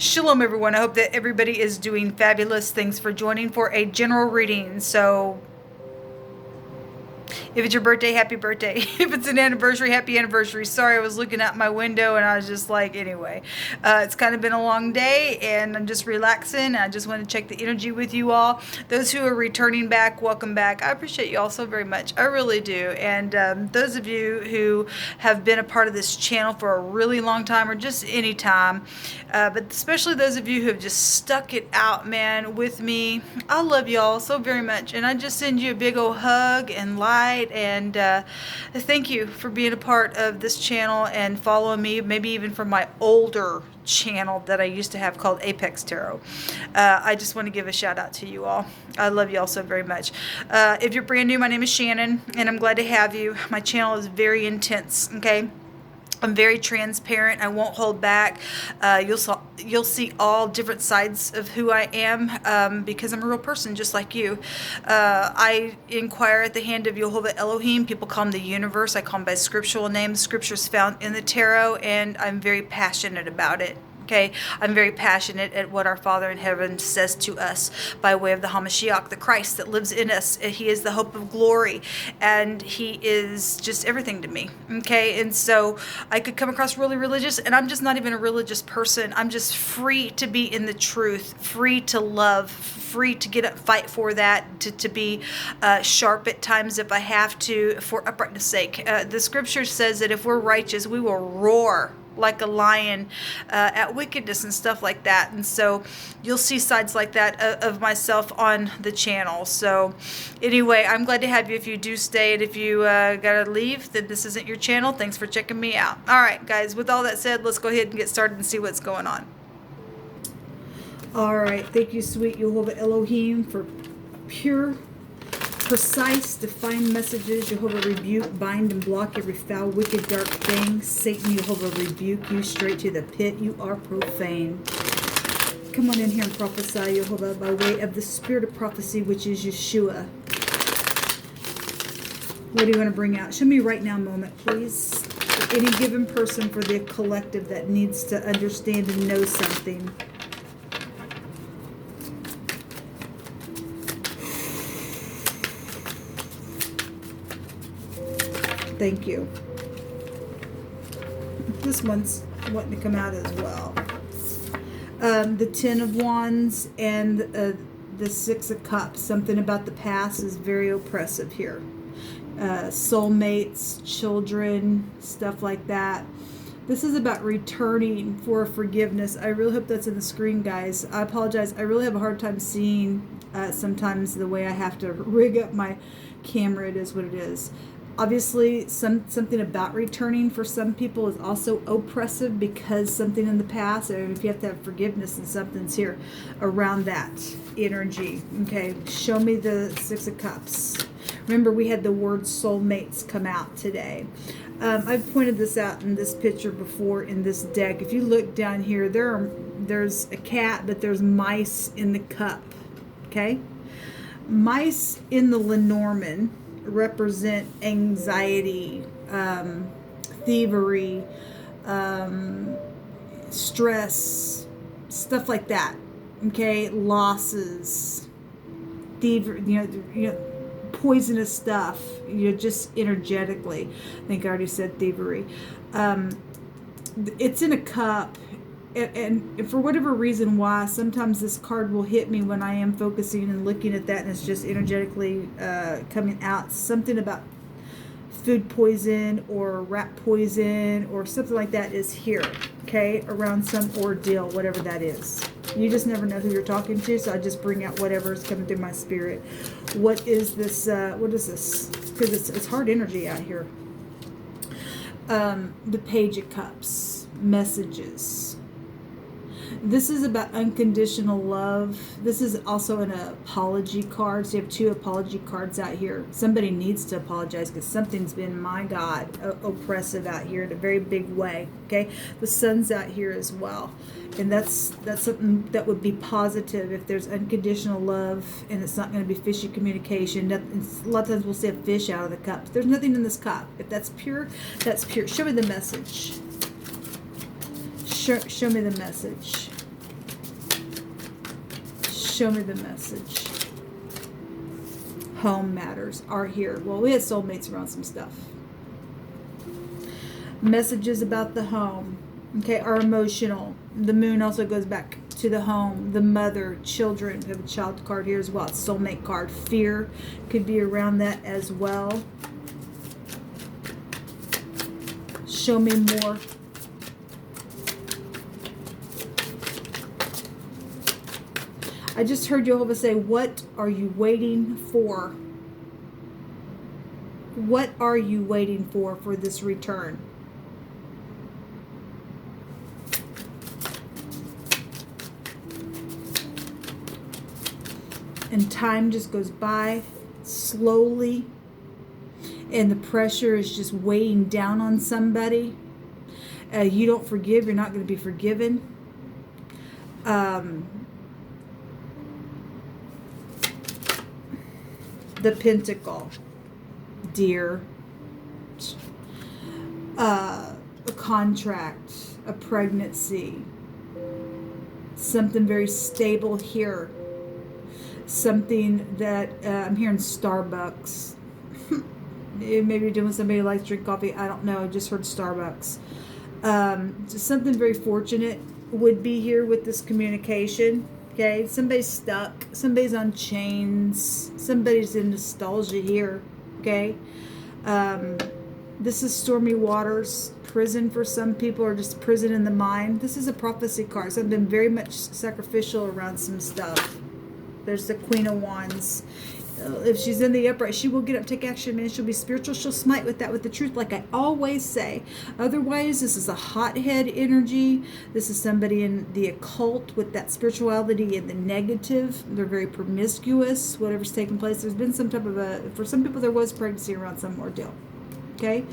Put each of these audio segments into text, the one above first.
Shalom, everyone. I hope that everybody is doing fabulous. Thanks for joining for a general reading. So, if it's your birthday, happy birthday. If it's an anniversary, happy anniversary. Sorry, I was looking out my window and I was just like, anyway. It's kind of been a long day and I'm just relaxing. I just want to check the energy with you all. Those who are returning back, welcome back. I appreciate you all so very much. I really do. And those of you who have been a part of this channel for a really long time or just any time, but especially those of you who have just stuck it out, man, with me, I love y'all so very much. And I just send you a big old hug and light. And thank you for being a part of this channel and following me, maybe even from my older channel that I used to have called Apex Tarot. I just want to give a shout out to you all. I love you all so very much. If you're brand new, my name is Shannon and I'm glad to have you. My channel is very intense, okay? I'm very transparent. I won't hold back. You'll see all different sides of who I am because I'm a real person just like you. I inquire at the hand of Yehovah Elohim. People call him the universe. I call him by scriptural name. The scriptures found in the tarot, and I'm very passionate about it. Okay, I'm very passionate at what our Father in heaven says to us by way of the Hamashiach, the Christ that lives in us. He is the hope of glory, and he is just everything to me. Okay, and so I could come across really religious, and I'm just not even a religious person. I'm just free to be in the truth, free to love, free to get up, fight for that, to be sharp at times if I have to, for uprightness' sake. The scripture says that if we're righteous, we will roar like a lion at wickedness and stuff like that. And so you'll see sides like that of myself on the channel. So anyway, I'm glad to have you if you do stay. And if you gotta leave, then this isn't your channel. Thanks for checking me out. All right, guys, with all that said, let's go ahead and get started and see what's going on. All right, thank you, sweet Yehovah Elohim, for pure, precise, defined messages. Jehovah, rebuke, bind, and block every foul, wicked, dark thing. Satan, Jehovah, rebuke you straight to the pit. You are profane. Come on in here and prophesy, Jehovah, by way of the spirit of prophecy, which is Yeshua. What do you want to bring out? Show me right now moment, please. For any given person, for the collective that needs to understand and know something. Thank you. This one's wanting to come out as well. The Ten of Wands and the Six of Cups. Something about the past is very oppressive here. Soulmates, children, stuff like that. This is about returning for forgiveness. I really hope that's in the screen, guys. I apologize. I really have a hard time seeing sometimes the way I have to rig up my camera. It is what it is. Obviously, something about returning for some people is also oppressive because something in the past, or if you have to have forgiveness and something's here around that energy. Okay, show me the Six of Cups. Remember, we had the word soulmates come out today. I've pointed this out in this picture before in this deck. If you look down here, there's a cat, but there's mice in the cup. Okay, mice in the Lenormand represent anxiety, thievery, stress, stuff like that. Okay, losses, thievery, you know, poisonous stuff. Just energetically. I think I already said thievery. It's in a cup. And for whatever reason why, sometimes this card will hit me when I am focusing and looking at that, and it's just energetically coming out. Something about food poison or rat poison or something like that is here, okay, around some ordeal, whatever that is. You just never know who you're talking to, so I just bring out whatever is coming through my spirit. What is this? What is this? Because it's hard energy out here. The Page of Cups, messages. This is about unconditional love. This is also an apology card. So you have two apology cards out here. Somebody needs to apologize because something's been, my God, oppressive out here in a very big way. Okay, the sun's out here as well, and that's something that would be positive if there's unconditional love, and it's not going to be fishy communication. A lot of times we'll see a fish out of the cup. There's nothing in this cup. If that's pure, that's pure. Show me the message. Show me the message. Show me the message. Home matters are here. Well, we had soulmates around some stuff. Messages about the home. Okay, are emotional. The moon also goes back to the home, the mother, children. We have a child card here as well. It's soulmate card. Fear could be around that as well. Show me more. I just heard Jehovah say, what are you waiting for? What are you waiting for this return? And time just goes by slowly. And the pressure is just weighing down on somebody. You don't forgive, you're not going to be forgiven. The Pentacle, dear, a contract, a pregnancy, something very stable here, something that I'm hearing Starbucks. Maybe you're doing somebody who likes to drink coffee. I don't know. I just heard Starbucks. Just something very fortunate would be here with this communication. Okay, somebody's stuck, somebody's on chains, somebody's in nostalgia here, okay? This is stormy waters, prison for some people, or just prison in the mind. This is a prophecy card, so I've been very much sacrificial around some stuff. There's the Queen of Wands. If she's in the upright, she will get up, take action, man. She'll be spiritual. She'll smite with that, with the truth, like I always say. Otherwise, this is a hothead energy. This is somebody in the occult with that spirituality and the negative. They're very promiscuous, whatever's taking place. There's been some type of for some people, there was pregnancy around some ordeal. Okay?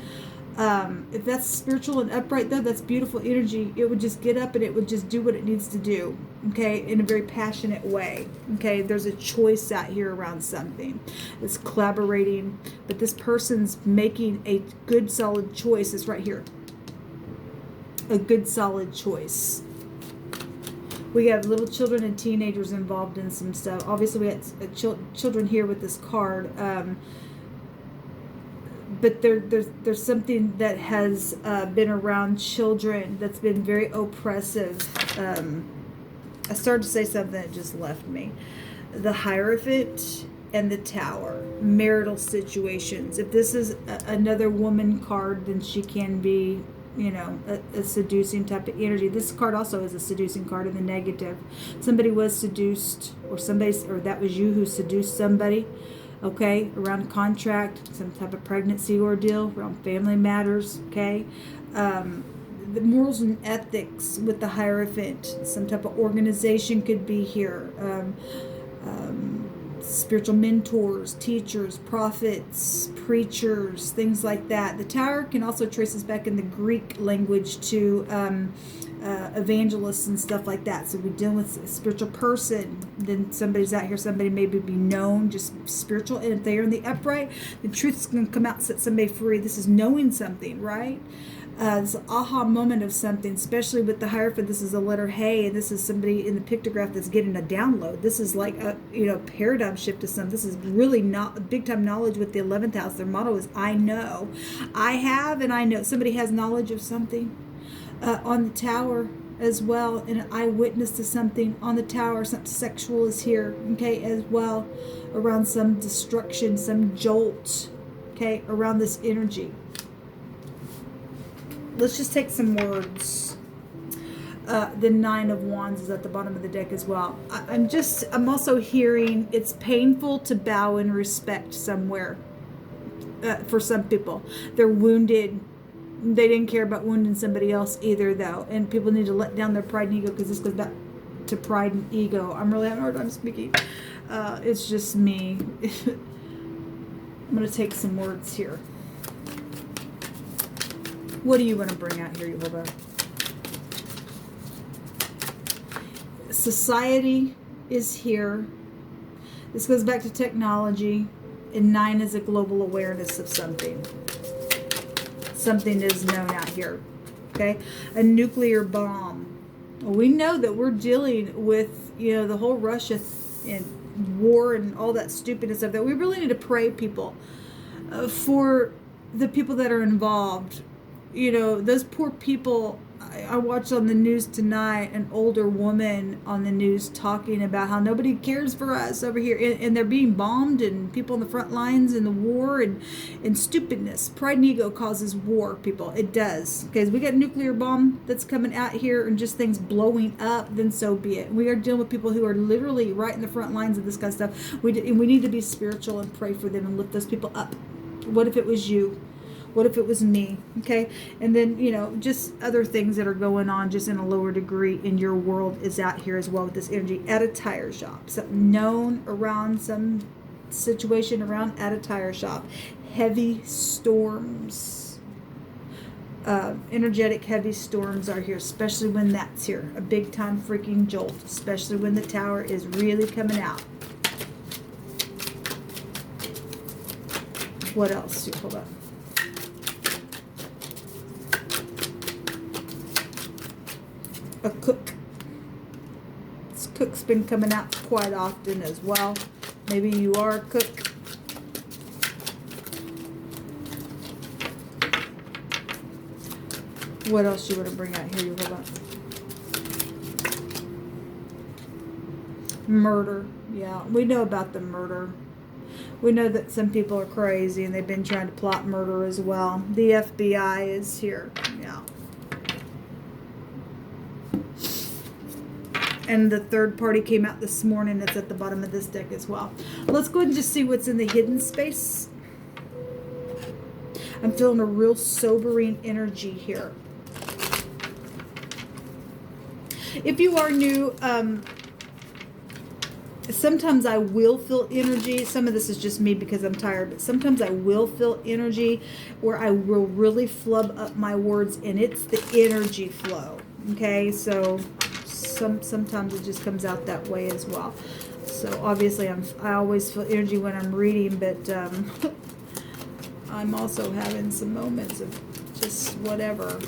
If that's spiritual and upright, though, that's beautiful energy. It would just get up and it would just do what it needs to do, okay, in a very passionate way, okay? There's a choice out here around something. It's collaborating, but this person's making a good, solid choice. It's right here. A good, solid choice. We have little children and teenagers involved in some stuff. Obviously, we had children here with this card. But there's something that has been around children that's been very oppressive. I started to say something that just left me. The Hierophant and the Tower. Marital situations. If this is another woman card, then she can be, you know, a seducing type of energy. This card also is a seducing card in the negative. Somebody was seduced, or that was you who seduced somebody. Okay, around contract, some type of pregnancy ordeal, around family matters, okay? The morals and ethics with the Hierophant, some type of organization could be here. Spiritual mentors, teachers, prophets, preachers, things like that. The Tower can also trace us back in the Greek language to evangelists and stuff like that. So we deal with a spiritual person, then somebody's out here, somebody maybe be known, just spiritual, and if they are in the upright, the truth's going to come out and set somebody free. This is knowing something, right? This aha moment of something, especially with the Hierophant. This is a letter Hey, and this is somebody in the pictograph that's getting a download. This is like a paradigm shift to some. This is really not big time knowledge with the 11th house. Their motto is I know, I have, and I know. Somebody has knowledge of something. On the Tower as well, an eyewitness to something on the Tower. Something sexual is here, okay, as well, around some destruction, some jolt, okay, around this energy. Let's just take some words. The Nine of Wands is at the bottom of the deck as well. I'm also hearing it's painful to bow in respect somewhere. For some people, they're wounded. They didn't care about wounding somebody else either, though. And people need to let down their pride and ego, because this goes back to pride and ego. I'm really having a hard time speaking. It's just me. I'm going to take some words here. What do you want to bring out here, Jehovah? Society is here. This goes back to technology. And 9 is a global awareness of something. Something is known out here, okay? A nuclear bomb. We know that we're dealing with, the whole Russia and war and all that stupidness of that. We really need to pray, people, for the people that are involved. You know, those poor people. I watched on the news tonight an older woman on the news talking about how nobody cares for us over here, and they're being bombed, and people on the front lines in the war, and stupidness. Pride and ego causes war, people. It does. Because we got a nuclear bomb that's coming out here and just things blowing up, then so be it. We are dealing with people who are literally right in the front lines of this kind of stuff. We need to be spiritual and pray for them and lift those people up. What if it was you? What if it was me? Okay. And then, you know, just other things that are going on just in a lower degree in your world is out here as well with this energy at a tire shop. Something known around some situation around at a tire shop. Heavy storms. Energetic heavy storms are here, especially when that's here. A big time freaking jolt, especially when the tower is really coming out. What else? Hold up. A cook. This cook's been coming out quite often as well. Maybe you are a cook. What else you want to bring out here? You hold on. Murder. Yeah, we know about the murder. We know that some people are crazy and they've been trying to plot murder as well. The FBI is here. Yeah. And the third party came out this morning. It's at the bottom of this deck as well. Let's go ahead and just see what's in the hidden space. I'm feeling a real sobering energy here. If you are new, sometimes I will feel energy. Some of this is just me because I'm tired, but sometimes I will feel energy where I will really flub up my words, and it's the energy flow. Okay, so sometimes it just comes out that way as well. So obviously I always feel energy when I'm reading, but I'm also having some moments of just whatever.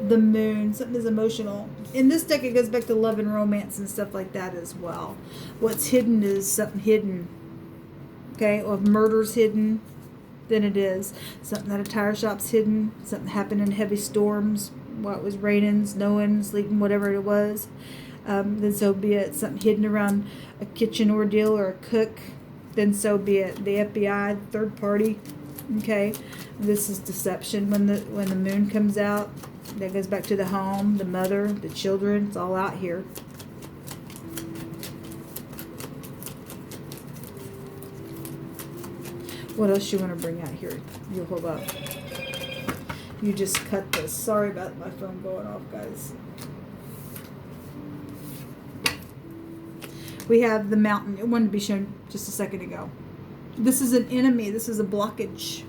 The moon, something is emotional. In this deck it goes back to love and romance and stuff like that as well. What's hidden is something hidden. Okay, or if murder's hidden, then it is. Something at a tire shop's hidden. Something happened in heavy storms. Well, it was raining, snowing, sleeting, whatever it was. Then so be it. Something hidden around a kitchen ordeal or a cook. Then so be it. The FBI, third party. Okay, this is deception. When the moon comes out, that goes back to the home, the mother, the children. It's all out here. What else you want to bring out here? You hold up. You just cut this. Sorry about my phone going off, guys. We have the mountain. It wanted to be shown just a second ago. This is an enemy. This is a blockage.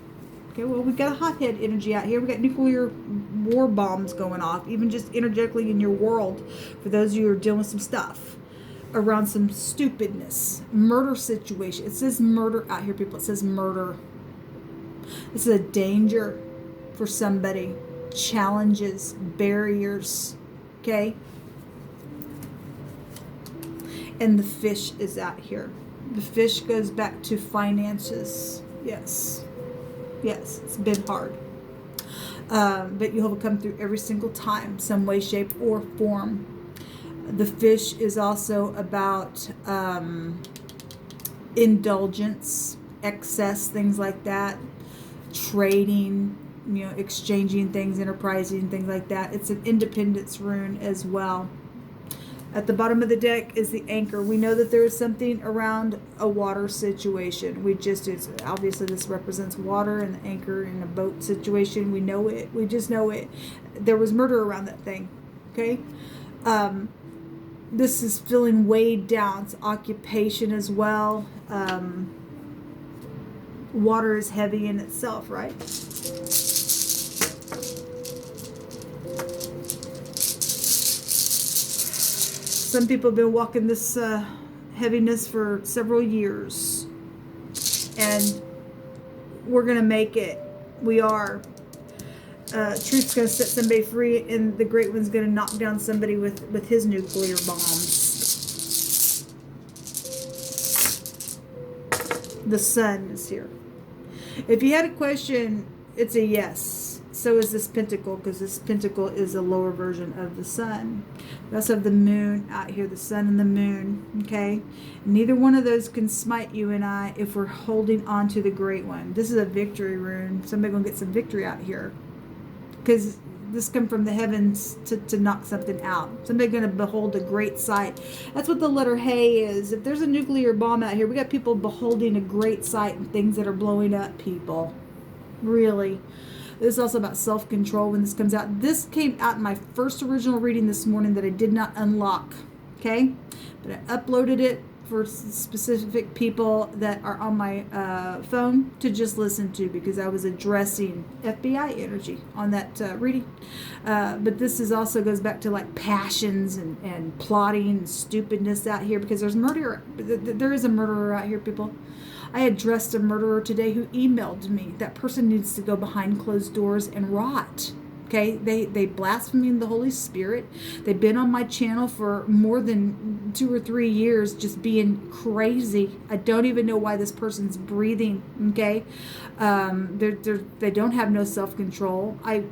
Okay, well, we got a hothead energy out here. We got nuclear war bombs going off, even just energetically in your world. For those of you who are dealing with some stuff around some stupidness, murder situation. It says murder out here, people. It says murder. This is a danger for somebody. Challenges, barriers. Okay. And the fish is out here. The fish goes back to finances. Yes. Yes, it's been hard. But you'll have come through every single time, some way, shape, or form. The fish is also about indulgence, excess, things like that. Trading, you know, exchanging things, enterprising, things like that. It's an independence rune as well. At the bottom of the deck is the anchor. We know that there is something around a water situation. Obviously this represents water, and the anchor in a boat situation. We know it. We just know it. There was murder around that thing. Okay. This is feeling weighed down. It's occupation as well. Water is heavy in itself, right? Some people have been walking this heaviness for several years, and we're going to make it. We are. Truth's going to set somebody free, and the Great One's going to knock down somebody with his nuclear bombs. The sun is here. If you had a question, it's a yes. So is this pentacle, because this pentacle is a lower version of the sun. We also have the moon out here, the sun and the moon, okay? Neither one of those can smite you and I if we're holding on to the great one. This is a victory rune. Somebody gonna get some victory out here, because this come from the heavens to knock something out. Somebody gonna behold a great sight. That's what the letter Hay is. If there's a nuclear bomb out here, we got people beholding a great sight and things that are blowing up, people. Really. This is also about self-control when this comes out. This came out in my first original reading this morning that I did not unlock, okay? But I uploaded it for specific people that are on my phone to just listen to, because I was addressing FBI energy on that reading. But this is also goes back to like passions and plotting and stupidness out here, because there's murder. There is a murderer out here, people. I addressed a murderer today who emailed me. That person needs to go behind closed doors and rot. Okay, they blaspheme the Holy Spirit. They've been on my channel for more than 2 or 3 years, just being crazy. I don't even know why this person's breathing. Okay, they don't have no self-control. I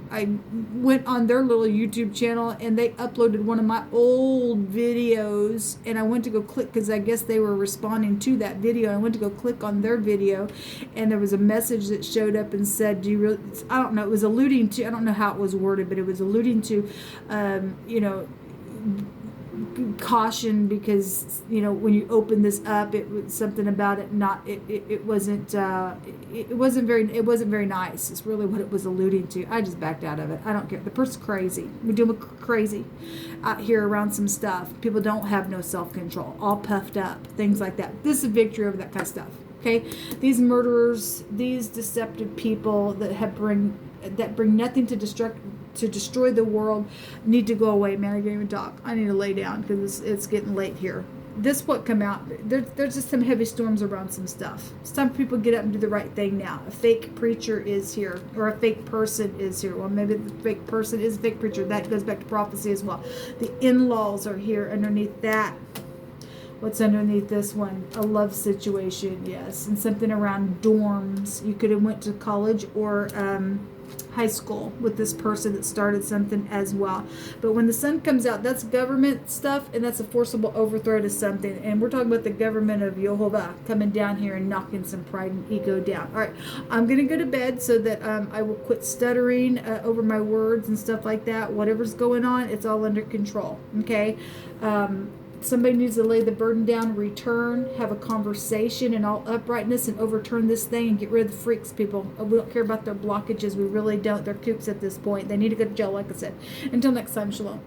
went on their little YouTube channel and they uploaded one of my old videos, and I went to go click because I guess they were responding to that video. I went to go click on their video, and there was a message that showed up and said, "Do you really?" I don't know. It was alluding to. I don't know how it was worded, but it was alluding to, caution, because when you open this up, it was something about it it wasn't very nice. It's really what it was alluding to. I just backed out of it. I don't care. The person's crazy. We're doing crazy out here around some stuff. People don't have no self-control, all puffed up, things like that. This is a victory over that kind of stuff. Okay, these murderers, these deceptive people that bring nothing to destroy the world need to go away. Man, I can't even talk. I need to lay down because it's getting late here. This what come out. There's just some heavy storms around some stuff. It's time for people to get up and do the right thing now. A fake preacher is here, or a fake person is here. Well, maybe the fake person is a fake preacher. That goes back to prophecy as well. The in-laws are here underneath that. What's underneath this one? A love situation, yes. And something around dorms. You could have went to college or high school with this person that started something as well. But when the sun comes out, that's government stuff, and that's a forcible overthrow to something. And we're talking about the government of Jehovah coming down here and knocking some pride and ego down. All right, I'm going to go to bed so that I will quit stuttering over my words and stuff like that. Whatever's going on, it's all under control, okay? Somebody needs to lay the burden down, return, have a conversation in all uprightness, and overturn this thing and get rid of the freaks, people. We don't care about their blockages. We really don't. They're kooks at this point. They need to go to jail, like I said. Until next time, shalom.